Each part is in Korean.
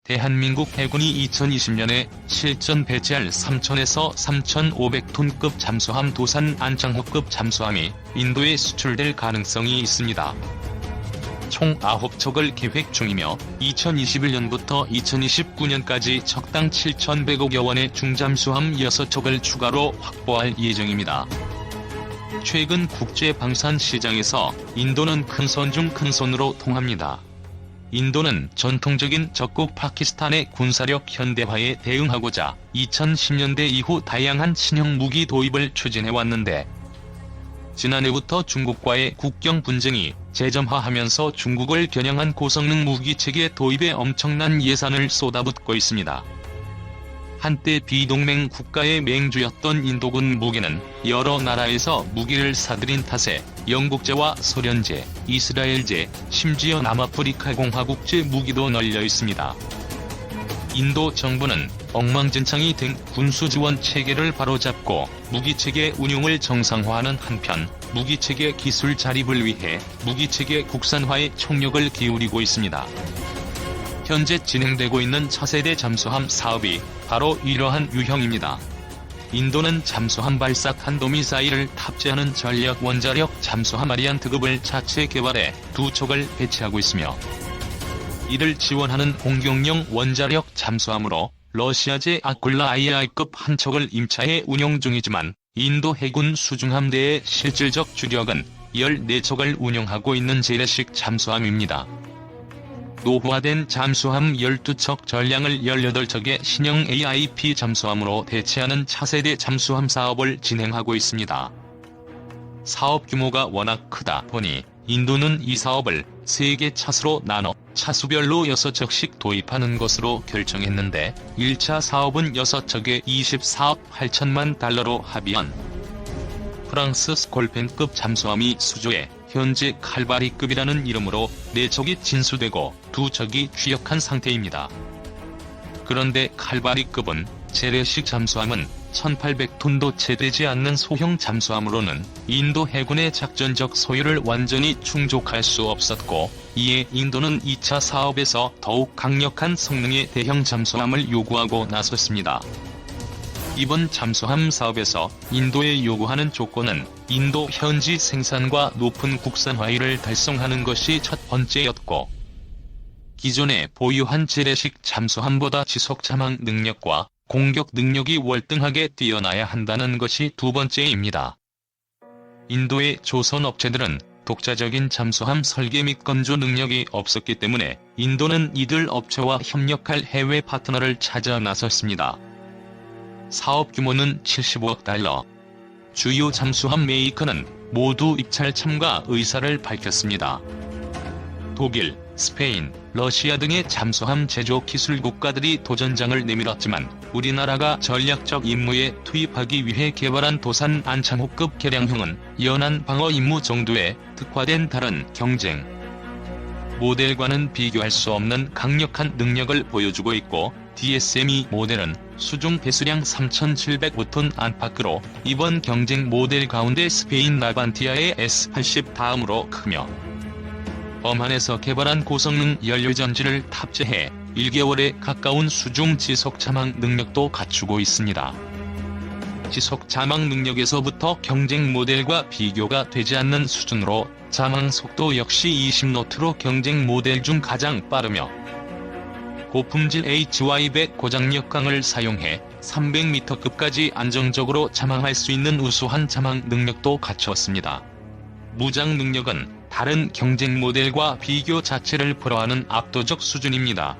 대한민국 해군이 2020년에 실전 배치할 3,000에서 3,500톤급 잠수함 도산 안창호급 잠수함이 인도에 수출될 가능성이 있습니다. 총 9척을 계획 중이며 2021년부터 2029년까지 척당 7,100억여 원의 중잠수함 6척을 추가로 확보할 예정입니다. 최근 국제방산 시장에서 인도는 큰손 중 큰손으로 통합니다. 인도는 전통적인 적국 파키스탄의 군사력 현대화에 대응하고자 2010년대 이후 다양한 신형 무기 도입을 추진해왔는데, 지난해부터 중국과의 국경 분쟁이 재점화하면서 중국을 겨냥한 고성능 무기체계 도입에 엄청난 예산을 쏟아붓고 있습니다. 한때 비동맹 국가의 맹주였던 인도군 무기는 여러 나라에서 무기를 사들인 탓에 영국제와 소련제, 이스라엘제, 심지어 남아프리카 공화국제 무기도 널려 있습니다. 인도 정부는 엉망진창이 된 군수지원 체계를 바로잡고 무기체계 운용을 정상화하는 한편, 무기체계 기술 자립을 위해 무기체계 국산화에 총력을 기울이고 있습니다. 현재 진행되고 있는 차세대 잠수함 사업이 바로 이러한 유형입니다. 인도는 잠수함 발사 탄도미사일을 탑재하는 전략 원자력 잠수함 아리안트급을 자체 개발해 2척을 배치하고 있으며, 이를 지원하는 공격용 원자력 잠수함으로 러시아제 아쿨라 II급 한 척을 임차해 운용 중이지만, 인도 해군 수중함대의 실질적 주력은 14척을 운용하고 있는 재래식 잠수함입니다. 노후화된 잠수함 12척 전량을 18척의 신형 AIP 잠수함으로 대체하는 차세대 잠수함 사업을 진행하고 있습니다. 사업 규모가 워낙 크다 보니 인도는 이 사업을 3개 차수로 나눠 차수별로 6척씩 도입하는 것으로 결정했는데, 1차 사업은 6척에 24억 8천만 달러로 합의한 프랑스 스콜펜급 잠수함이 수조해 현재 칼바리급이라는 이름으로 4척이 진수되고 2척이 취역한 상태입니다. 그런데 칼바리급은 재래식 잠수함은 1,800톤도 채 되지 않는 소형 잠수함으로는 인도 해군의 작전적 소유를 완전히 충족할 수 없었고, 이에 인도는 2차 사업에서 더욱 강력한 성능의 대형 잠수함을 요구하고 나섰습니다. 이번 잠수함 사업에서 인도에 요구하는 조건은 인도 현지 생산과 높은 국산화율을 달성하는 것이 첫 번째였고, 기존에 보유한 재래식 잠수함보다 지속 잠항 능력과 공격 능력이 월등하게 뛰어나야 한다는 것이 두 번째입니다. 인도의 조선 업체들은 독자적인 잠수함 설계 및 건조 능력이 없었기 때문에 인도는 이들 업체와 협력할 해외 파트너를 찾아 나섰습니다. 사업 규모는 75억 달러. 주요 잠수함 메이커는 모두 입찰 참가 의사를 밝혔습니다. 독일, 스페인, 러시아 등의 잠수함 제조 기술 국가들이 도전장을 내밀었지만, 우리나라가 전략적 임무에 투입하기 위해 개발한 도산 안창호급 개량형은 연안 방어 임무 정도에 특화된 다른 경쟁 모델과는 비교할 수 없는 강력한 능력을 보여주고 있고, DSME 모델은 수중 배수량 3,705톤 안팎으로 이번 경쟁 모델 가운데 스페인 나반티아의 S80 다음으로 크며, 범한에서 개발한 고성능 연료전지를 탑재해 1개월에 가까운 수중 지속 잠항 능력도 갖추고 있습니다. 지속 잠항 능력에서부터 경쟁 모델과 비교가 되지 않는 수준으로 잠항 속도 역시 20노트로 경쟁 모델 중 가장 빠르며, 고품질 HY100 고장력강을 사용해 300m급까지 안정적으로 잠항할 수 있는 우수한 잠항 능력도 갖추었습니다. 무장 능력은 다른 경쟁 모델과 비교 자체를 불허하는 압도적 수준입니다.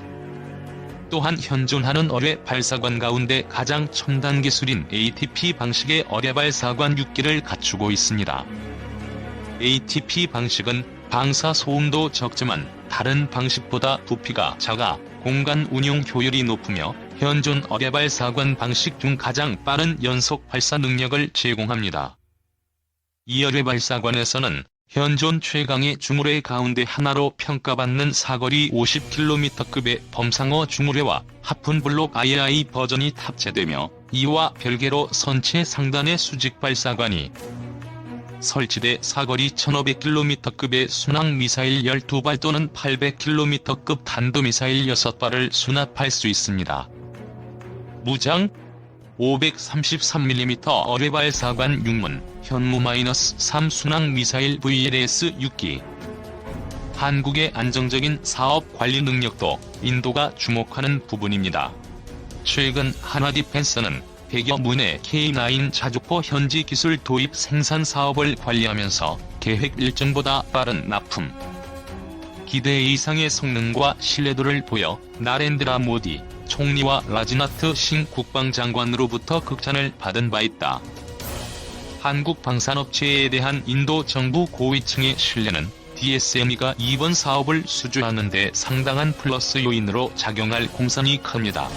또한 현존하는 어뢰 발사관 가운데 가장 첨단 기술인 ATP 방식의 어뢰 발사관 6기를 갖추고 있습니다. ATP 방식은 방사 소음도 적지만 다른 방식보다 부피가 작아 공간 운용 효율이 높으며, 현존 어뢰 발사관 방식 중 가장 빠른 연속 발사 능력을 제공합니다. 이 어뢰 발사관에서는 현존 최강의 중후뢰 가운데 하나로 평가받는 사거리 50km급의 범상어 중후뢰와 하푼블록 II 버전이 탑재되며, 이와 별개로 선체 상단의 수직 발사관이 설치돼 사거리 1500km급의 순항미사일 12발 또는 800km급 탄도미사일 6발을 수납할 수 있습니다. 무장 533mm 어뢰발사관 6문, 현무-3 순항미사일 VLS 6기. 한국의 안정적인 사업 관리 능력도 인도가 주목하는 부분입니다. 최근 한화디펜스는 100여 문의 K9 자주포 현지 기술 도입 생산 사업을 관리하면서 계획 일정보다 빠른 납품, 기대 이상의 성능과 신뢰도를 보여 나렌드라 모디 총리와 라지나트 싱 국방장관으로부터 극찬을 받은 바 있다. 한국 방산업체에 대한 인도 정부 고위층의 신뢰는 DSME가 이번 사업을 수주하는 데 상당한 플러스 요인으로 작용할 공산이 큽니다.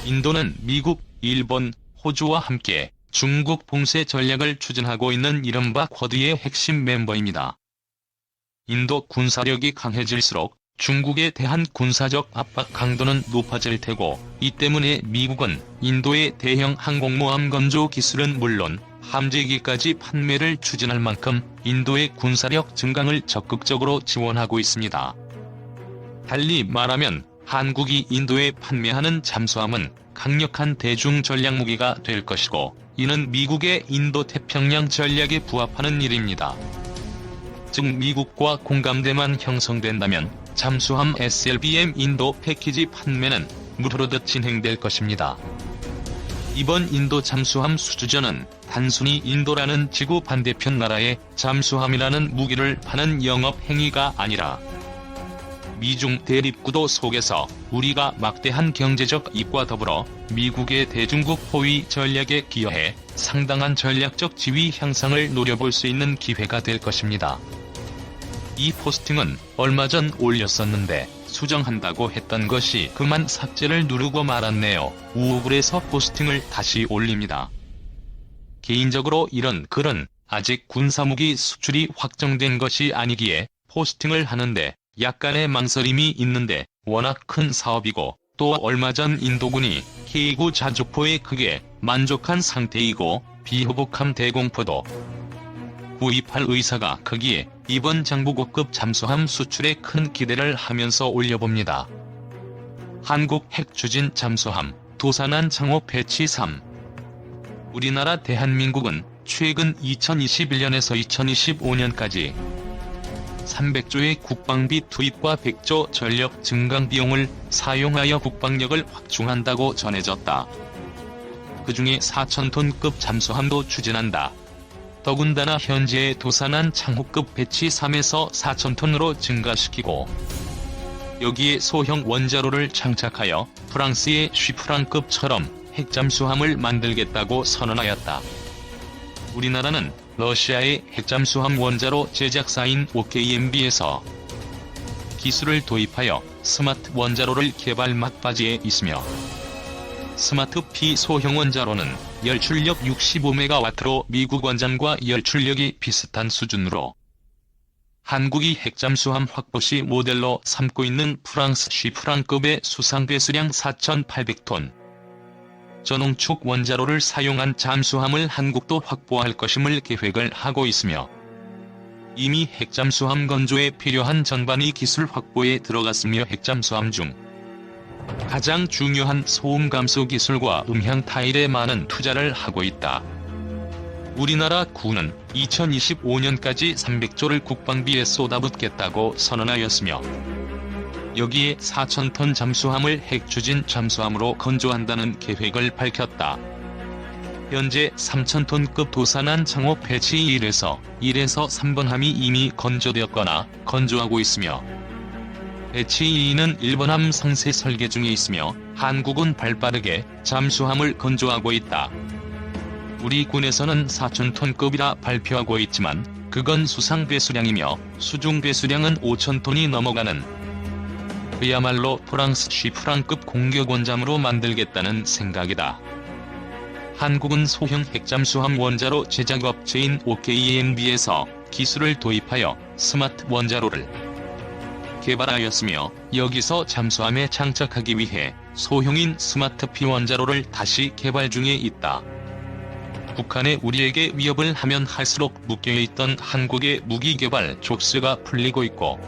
인도는 미국, 일본, 호주와 함께 중국 봉쇄 전략을 추진하고 있는 이른바 쿼드의 핵심 멤버입니다. 인도 군사력이 강해질수록 중국에 대한 군사적 압박 강도는 높아질 테고, 이 때문에 미국은 인도의 대형 항공모함 건조 기술은 물론 함재기까지 판매를 추진할 만큼 인도의 군사력 증강을 적극적으로 지원하고 있습니다. 달리 말하면 한국이 인도에 판매하는 잠수함은 강력한 대중 전략무기가 될 것이고, 이는 미국의 인도-태평양 전략에 부합하는 일입니다. 즉 미국과 공감대만 형성된다면 잠수함 SLBM 인도 패키지 판매는 물흐르듯 진행될 것입니다. 이번 인도 잠수함 수주전은 단순히 인도라는 지구 반대편 나라에 잠수함이라는 무기를 파는 영업 행위가 아니라 미중 대립구도 속에서 우리가 막대한 경제적 이익과 더불어 미국의 대중국 포위 전략에 기여해 상당한 전략적 지위 향상을 노려볼 수 있는 기회가 될 것입니다. 이 포스팅은 얼마 전 올렸었는데 수정한다고 했던 것이 그만 삭제를 누르고 말았네요. 우울해서 포스팅을 다시 올립니다. 개인적으로 이런 글은 아직 군사무기 수출이 확정된 것이 아니기에 포스팅을 하는데 약간의 망설임이 있는데, 워낙 큰 사업이고 또 얼마 전 인도군이 K9 자주포에 크게 만족한 상태이고 비호복함 대공포도 구입할 의사가 크기에 이번 장보고급 잠수함 수출에 큰 기대를 하면서 올려봅니다. 한국 핵추진 잠수함 도산한 창호 배치 3. 우리나라 대한민국은 최근 2021년에서 2025년까지 300조의 국방비 투입과 100조 전력 증강 비용을 사용하여 국방력을 확충한다고 전해졌다. 그중에 4,000톤급 잠수함도 추진한다. 더군다나 현재의 도산한 창호급 배치 3에서 4,000톤으로 증가시키고, 여기에 소형 원자로를 장착하여 프랑스의 쉬프랑급처럼 핵잠수함을 만들겠다고 선언하였다. 우리나라는 러시아의 핵잠수함 원자로 제작사인 OKMB에서 기술을 도입하여 스마트 원자로를 개발 막바지에 있으며, 스마트 P 소형 원자로는 열출력 65MW로 미국 원전과 열출력이 비슷한 수준으로 한국이 핵잠수함 확보 시 모델로 삼고 있는 프랑스 쉬프랑급의 수상 배수량 4,800톤 전홍축 원자로를 사용한 잠수함을 한국도 확보할 것임을 계획을 하고 있으며, 이미 핵잠수함 건조에 필요한 전반이 기술 확보에 들어갔으며 핵잠수함 중 가장 중요한 소음 감소 기술과 음향 타일에 많은 투자를 하고 있다. 우리나라 군은 2025년까지 300조를 국방비에 쏟아붓겠다고 선언하였으며, 여기에 4,000톤 잠수함을 핵추진 잠수함으로 건조한다는 계획을 밝혔다. 현재 3,000톤급 도산한 창호 배치 1에서 3번함이 이미 건조되었거나 건조하고 있으며, 배치 2는 1번함 상세 설계 중에 있으며 한국은 발빠르게 잠수함을 건조하고 있다. 우리 군에서는 4,000톤급이라 발표하고 있지만 그건 수상 배수량이며 수중 배수량은 5,000톤이 넘어가는, 그야말로 프랑스 쉬프랑급 공격 원잠으로 만들겠다는 생각이다. 한국은 소형 핵잠수함 원자로 제작업체인 OKMB에서 기술을 도입하여 스마트 원자로를 개발하였으며, 여기서 잠수함에 장착하기 위해 소형인 스마트 P 원자로를 다시 개발 중에 있다. 북한에 우리에게 위협을 하면 할수록 묶여있던 한국의 무기개발 족쇄가 풀리고 있고,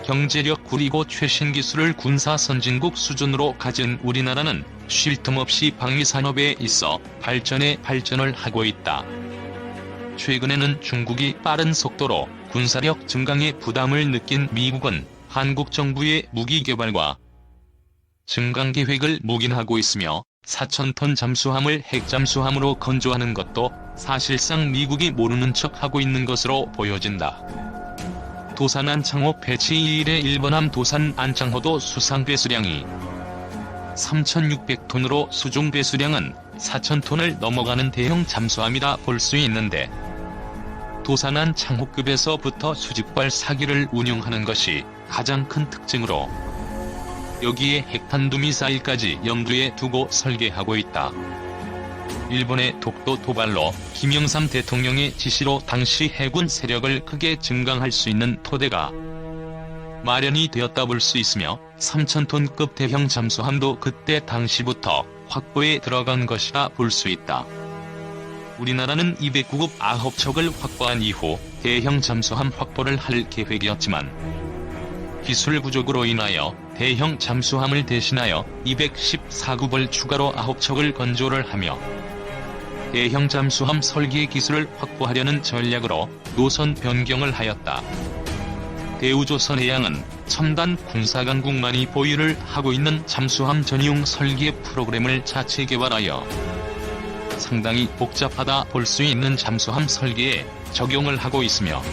경제력 구리고 최신 기술을 군사 선진국 수준으로 가진 우리나라는 쉴 틈 없이 방위산업에 있어 발전을 하고 있다. 최근에는 중국이 빠른 속도로 군사력 증강에 부담을 느낀 미국은 한국 정부의 무기 개발과 증강 계획을 묵인하고 있으며 4,000톤 잠수함을 핵잠수함으로 건조하는 것도 사실상 미국이 모르는 척하고 있는 것으로 보여진다. 도산 안창호 배치 2일의 일본함 도산 안창호도 수상 배수량이 3,600톤으로 수중 배수량은 4,000톤을 넘어가는 대형 잠수함이다 볼 수 있는데, 도산 안창호급에서부터 수직발 4기를 운용하는 것이 가장 큰 특징으로 여기에 핵탄두미사일까지 염두에 두고 설계하고 있다. 일본의 독도 도발로 김영삼 대통령의 지시로 당시 해군 세력을 크게 증강할 수 있는 토대가 마련이 되었다 볼 수 있으며 3,000톤급 대형 잠수함도 그때 당시부터 확보에 들어간 것이라 볼 수 있다. 우리나라는 209급 9척을 확보한 이후 대형 잠수함 확보를 할 계획이었지만 기술 부족으로 인하여 대형 잠수함을 대신하여 214급을 추가로 9척을 건조를 하며 대형 잠수함 설계 기술을 확보하려는 전략으로 노선 변경을 하였다. 대우조선해양은 첨단 군사강국만이 보유를 하고 있는 잠수함 전용 설계 프로그램을 자체 개발하여 상당히 복잡하다 볼 수 있는 잠수함 설계에 적용을 하고 있으며,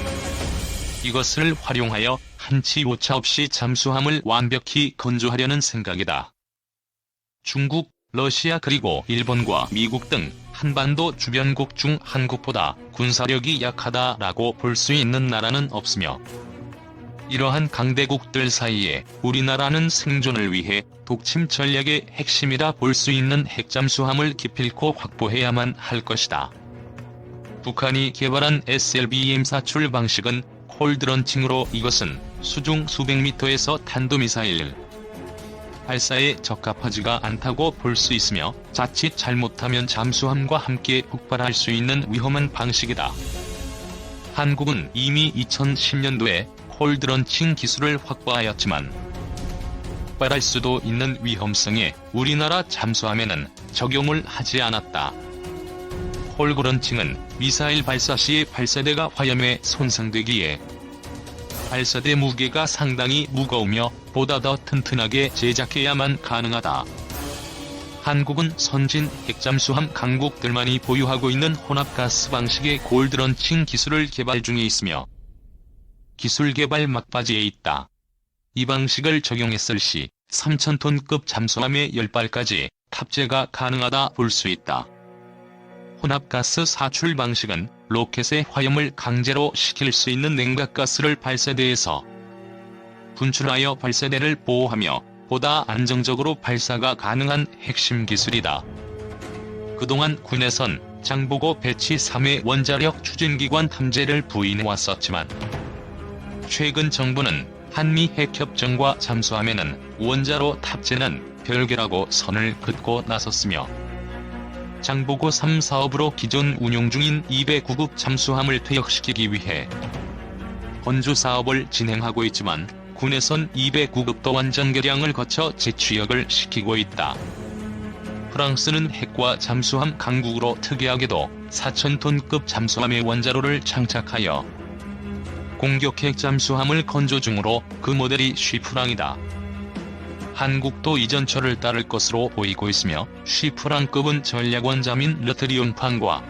이것을 활용하여 한치 오차 없이 잠수함을 완벽히 건조하려는 생각이다. 중국, 러시아 그리고 일본과 미국 등 한반도 주변국 중 한국보다 군사력이 약하다라고 볼 수 있는 나라는 없으며, 이러한 강대국들 사이에 우리나라는 생존을 위해 독침 전략의 핵심이라 볼 수 있는 핵잠수함을 기필코 확보해야만 할 것이다. 북한이 개발한 SLBM 사출 방식은 콜드런칭으로, 이것은 수중 수백 미터에서 탄도미사일 발사에 적합하지가 않다고 볼 수 있으며, 자칫 잘못하면 잠수함과 함께 폭발할 수 있는 위험한 방식이다. 한국은 이미 2010년도에 콜드런칭 기술을 확보하였지만 폭발할 수도 있는 위험성에 우리나라 잠수함에는 적용을 하지 않았다. 콜드런칭은 미사일 발사 시에 발사대가 화염에 손상되기에 발사대 무게가 상당히 무거우며 보다 더 튼튼하게 제작해야만 가능하다. 한국은 선진 핵잠수함 강국들만이 보유하고 있는 혼합가스 방식의 콜드런칭 기술을 개발 중에 있으며 기술 개발 막바지에 있다. 이 방식을 적용했을 시 3,000톤급 잠수함의 10발까지 탑재가 가능하다 볼 수 있다. 혼합가스 사출 방식은 로켓의 화염을 강제로 식힐 수 있는 냉각가스를 발사대에서 분출하여 발사대를 보호하며 보다 안정적으로 발사가 가능한 핵심 기술이다. 그동안 군에선 장보고 배치 3회 원자력 추진기관 탐재를 부인해왔었지만, 최근 정부는 한미 핵협정과 잠수함에는 원자로 탑재는 별개라고 선을 긋고 나섰으며, 장보고 3 사업으로 기존 운용 중인 209급 잠수함을 퇴역시키기 위해 건조 사업을 진행하고 있지만, 군에선 209급도 완전 개량을 거쳐 재취역을 시키고 있다. 프랑스는 핵과 잠수함 강국으로 특이하게도 4,000톤급 잠수함의 원자로를 장착하여 공격핵 잠수함을 건조 중으로 그 모델이 쉬프랑이다. 한국도 이전처를 따를 것으로 보이고 있으며, 쉬프랑급은 전략원잠인 르트리온판과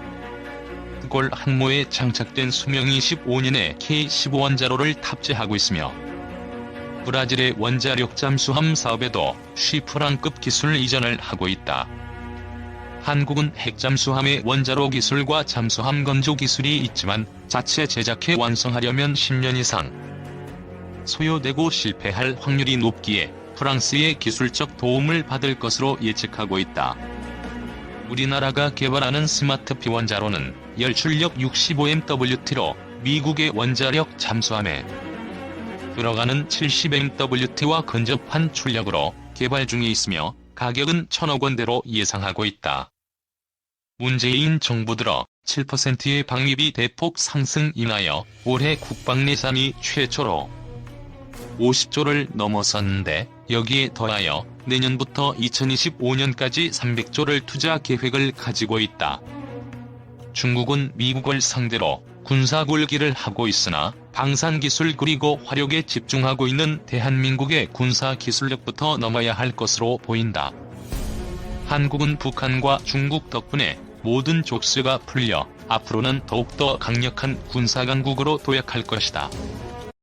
골 항모에 장착된 수명 25년의 K-15원자로를 탑재하고 있으며, 브라질의 원자력 잠수함 사업에도 쉬프랑급 기술 이전을 하고 있다. 한국은 핵잠수함의 원자로 기술과 잠수함 건조 기술이 있지만 자체 제작해 완성하려면 10년 이상 소요되고 실패할 확률이 높기에 프랑스의 기술적 도움을 받을 것으로 예측하고 있다. 우리나라가 개발하는 스마트 비원자로는 열출력 65MWT로 미국의 원자력 잠수함에 들어가는 70MWT와 근접한 출력으로 개발 중에 있으며 가격은 1,000억 원대로 예상하고 있다. 문재인 정부 들어 7%의 방위비 대폭 상승 인하여 올해 국방 예산이 최초로 50조를 넘어섰는데, 여기에 더하여 내년부터 2025년까지 300조를 투자 계획을 가지고 있다. 중국은 미국을 상대로 군사 굴기를 하고 있으나 방산기술 그리고 화력에 집중하고 있는 대한민국의 군사 기술력부터 넘어야 할 것으로 보인다. 한국은 북한과 중국 덕분에 모든 족쇄가 풀려 앞으로는 더욱더 강력한 군사강국으로 도약할 것이다.